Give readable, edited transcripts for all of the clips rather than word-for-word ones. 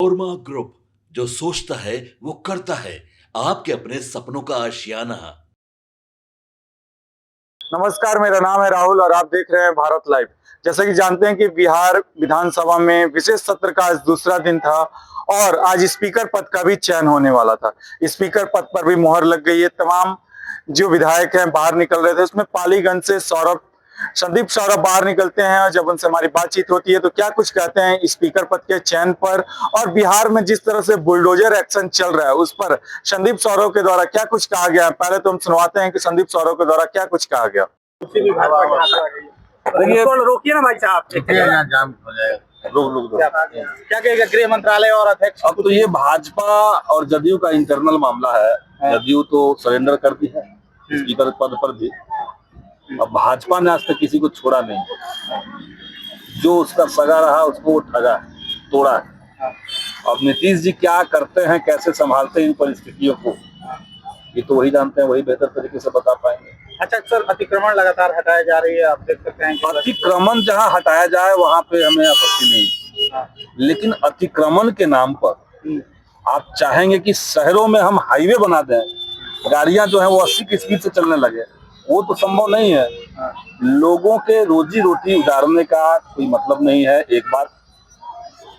नोरमा group, जो सोचता है वो करता है। आपके अपने सपनों का आशियाना। नमस्कार, मेरा नाम है राहुल और आप देख रहे हैं भारत लाइव। जैसा कि जानते हैं कि बिहार विधानसभा में विशेष सत्र का आज दूसरा दिन था और आज स्पीकर पद का भी चयन होने वाला था। स्पीकर पद पर भी मोहर लग गई है। तमाम जो विधायक हैं बाहर निकल रहे थे, उसमें पालीगंज से संदीप सौरभ बाहर निकलते हैं और जब उनसे हमारी बातचीत होती है तो क्या कुछ कहते हैं स्पीकर पद के चयन पर और बिहार में जिस तरह से बुलडोजर एक्शन चल रहा है उस पर संदीप सौरभ के द्वारा क्या कुछ कहा गया। पहले तो हम सुनवाते हैं कि संदीप सौरभ के द्वारा क्या कुछ कहा गया। रोकिए ना भाई साहब, जाम हो जाएगा। लोग क्या कहेगा गृह मंत्रालय और अध्यक्ष? अब तो ये भाजपा और जदयू का इंटरनल मामला है। जदयू तो सरेंडर कर दी है स्पीकर पद पर भी। अब भाजपा ने आज तक किसी को छोड़ा नहीं। जो उसका सगा रहा उसको वो ठगा तोड़ा है। अब नीतीश जी क्या करते हैं, कैसे संभालते हैं इन परिस्थितियों को, ये तो वही जानते हैं, वही बेहतर तरीके से बता पाएंगे। अच्छा सर, अतिक्रमण लगातार हटाई जा रही है, आप देख सकते हैं। अतिक्रमण जहाँ हटाया जाए वहां पे हमें आपत्ति नहीं, लेकिन अतिक्रमण के नाम पर आप चाहेंगे कि शहरों में हम हाईवे बना दें, गाड़ियां जो है वो 80 की स्पीड से चलने लगे, वो तो संभव नहीं है। लोगों के रोजी रोटी उजाड़ने का कोई मतलब नहीं है। एक बात,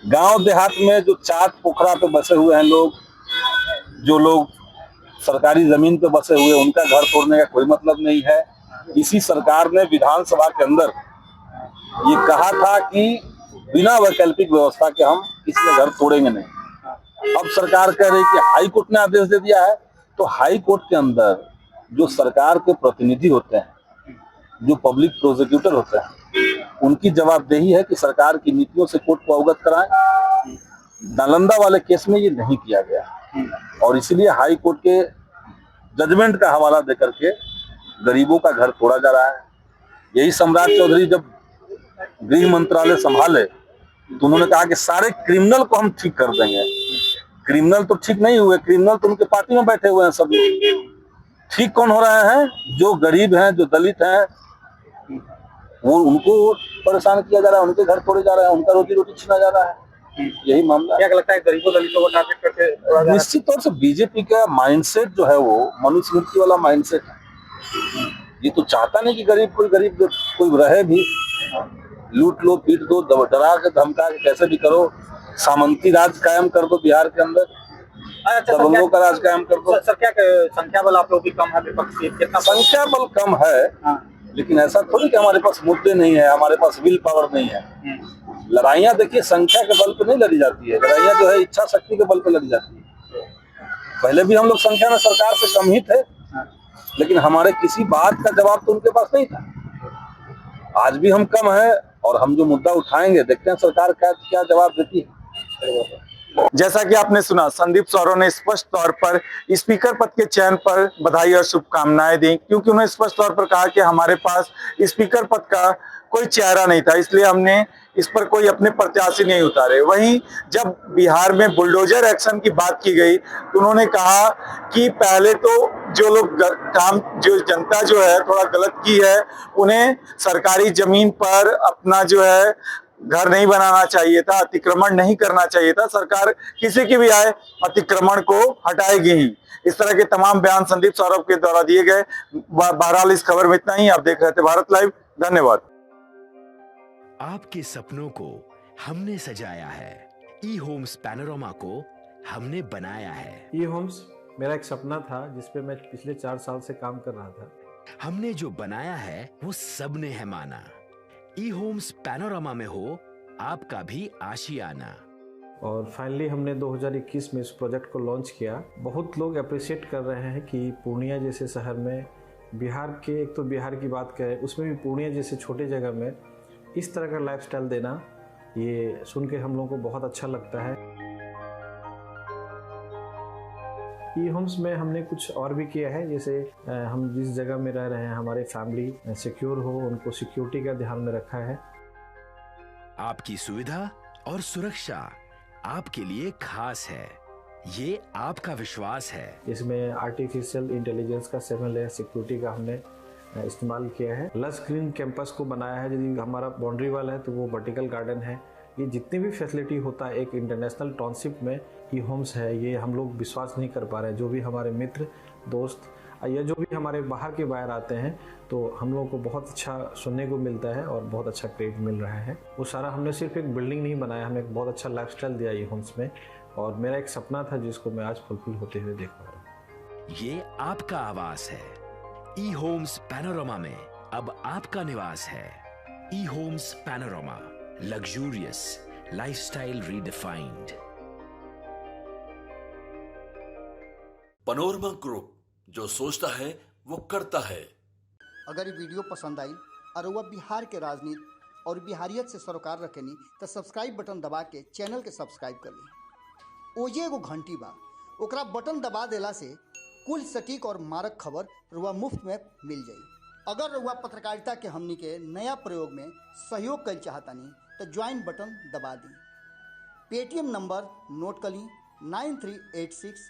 गांव देहात में जो चाट पोखरा पे बसे हुए हैं लोग, जो लोग सरकारी जमीन पे बसे हुए, उनका घर तोड़ने का कोई मतलब नहीं है। इसी सरकार ने विधानसभा के अंदर ये कहा था कि बिना वैकल्पिक व्यवस्था के हम किसी का घर तोड़ेंगे नहीं। अब सरकार कह रही कि हाई कोर्ट ने आदेश दे दिया है, तो हाई कोर्ट के अंदर जो सरकार के प्रतिनिधि होते हैं, जो पब्लिक प्रोसिक्यूटर होते हैं, उनकी जवाबदेही है कि सरकार की नीतियों से कोर्ट को अवगत कराएं। नालंदा वाले केस में ये नहीं किया गया और इसलिए हाई कोर्ट के जजमेंट का हवाला देकर के गरीबों का घर तोड़ा जा रहा है। यही सम्राट चौधरी जब गृह मंत्रालय संभाले तो उन्होंने कहा कि सारे क्रिमिनल को हम ठीक कर देंगे। क्रिमिनल तो ठीक नहीं हुए, क्रिमिनल तो उनके पार्टी में बैठे हुए हैं सब लोग। ठीक कौन हो रहे हैं? जो गरीब हैं, जो दलित हैं, वो उनको परेशान किया जा रहा है, उनके घर तोड़े जा रहे हैं, उनका रोजी रोटी छीना जा रहा है। यही मामला। क्या लगता है गरीबों दलितों को टारगेट करके? निश्चित तौर से बीजेपी का माइंडसेट जो है वो मनुस्मृति वाला माइंडसेट है। ये तो चाहता नहीं कि गरीब कोई रहे भी। लूट लो, पीट दो, डरा के धमका के कैसे भी करो, सामंती राज कायम कर दो बिहार के अंदर, दबंगों का राज कायम कर दो। सर, क्या संख्या बल आप लोग भी कम है विपक्ष की? कितना संख्या बल कम है, लेकिन ऐसा थोड़ी कि हमारे पास मुद्दे नहीं है, हमारे पास विल पावर नहीं है। लड़ाइयाँ देखिए संख्या के बल पे नहीं लड़ी जाती है, लड़ाइयाँ जो है इच्छा शक्ति के बल पे लड़ी जाती है। पहले भी हम लोग संख्या में सरकार से कम ही थे, लेकिन हमारे किसी बात का जवाब तो उनके पास नहीं था। आज भी हम कम है और हम जो मुद्दा उठाएंगे, देखते हैं सरकार क्या जवाब देती है। जैसा कि आपने सुना, संदीप सौरभ ने स्पष्ट तौर पर स्पीकर पद के चयन पर बधाई और शुभकामनाएं दी, क्योंकि उन्होंने स्पष्ट तौर पर कहा कि हमारे पास स्पीकर पद का कोई चेहरा नहीं था, इसलिए हमने इस पर कोई अपने प्रत्याशी नहीं उतारे। वहीं जब बिहार में बुलडोजर एक्शन की बात की गई तो उन्होंने कहा कि पहले तो जो लोग जो जनता जो है थोड़ा गलत की है, उन्हें सरकारी जमीन पर अपना जो है घर नहीं बनाना चाहिए था, अतिक्रमण नहीं करना चाहिए था। सरकार किसी की भी आए अतिक्रमण को हटाएगी ही। इस तरह के तमाम बयान संदीप सौरभ के द्वारा दिए गए। बहरहाल इस खबर में इतना ही। आप देख रहे थे भारत लाइव। धन्यवाद। आपके सपनों को हमने सजाया है, ई होम्स पैनोरमा को हमने बनाया है। ई होम्स मेरा एक सपना था जिसपे मैं पिछले 4 साल से काम कर रहा था। हमने जो बनाया है वो सबने है माना। ई होम्स पैनोरमा में हो आपका भी आशियाना। और फाइनली हमने 2021 में इस प्रोजेक्ट को लॉन्च किया। बहुत लोग अप्रिशिएट कर रहे हैं कि पूर्णिया जैसे शहर में, बिहार के, एक तो बिहार की बात करें उसमें भी पूर्णिया जैसे छोटे जगह में इस तरह का लाइफस्टाइल देना, ये सुन के हम लोगों को बहुत अच्छा लगता है। ई होम्स में हमने कुछ और भी किया है, जैसे हम जिस जगह में रह रहे हैं हमारे फैमिली सिक्योर हो, उनको सिक्योरिटी का ध्यान में रखा है। आपकी सुविधा और सुरक्षा आपके लिए खास है, ये आपका विश्वास है। इसमें आर्टिफिशियल इंटेलिजेंस का 7 लेयर सिक्योरिटी का हमने इस्तेमाल किया है। लस ग्रीन कैंपस को बनाया है। यदि हमारा बाउंड्री वाल है तो वो वर्टिकल गार्डन है, ये जितनी भी फैसिलिटी होता है एक इंटरनेशनल टाउनशिप में ई होम्स है, ये हम लोग विश्वास नहीं कर पा रहे हैं। जो भी हमारे मित्र दोस्त या जो भी हमारे बाहर के बाहर आते हैं तो हम लोगों को बहुत अच्छा सुनने को मिलता है और बहुत अच्छा क्रेडिट मिल रहा है। वो सारा हमने सिर्फ एक बिल्डिंग नहीं बनाया, हमें एक बहुत अच्छा लाइफस्टाइल दिया ई होम्स में, और मेरा एक सपना था जिसको मैं आज फुलफिल होते हुए देख पा रहा हूँ। ये आपका आवास है। ई होम्स पैनोरामा में अब आपका निवास है। E homes panorama, luxurious lifestyle redefined. Panorama group, जो सोचता है वो करता है। अगर ये वीडियो पसंद आई और वह बिहार के राजनीति और बिहारियत से सरोकार रखेनी तो सब्सक्राइब बटन दबा के चैनल के सब्सक्राइब कर ली। ओजे एगो घंटी बा, ओकरा बटन दबा देला से कुल सटीक और मारक खबर रुआ मुफ्त में मिल जाई। अगर रुआ पत्रकारिता के हमनी के नया प्रयोग में सहयोग कर चाहतानी तो ज्वाइन बटन दबा दी। पेटीएम नंबर नोट कर ली 9386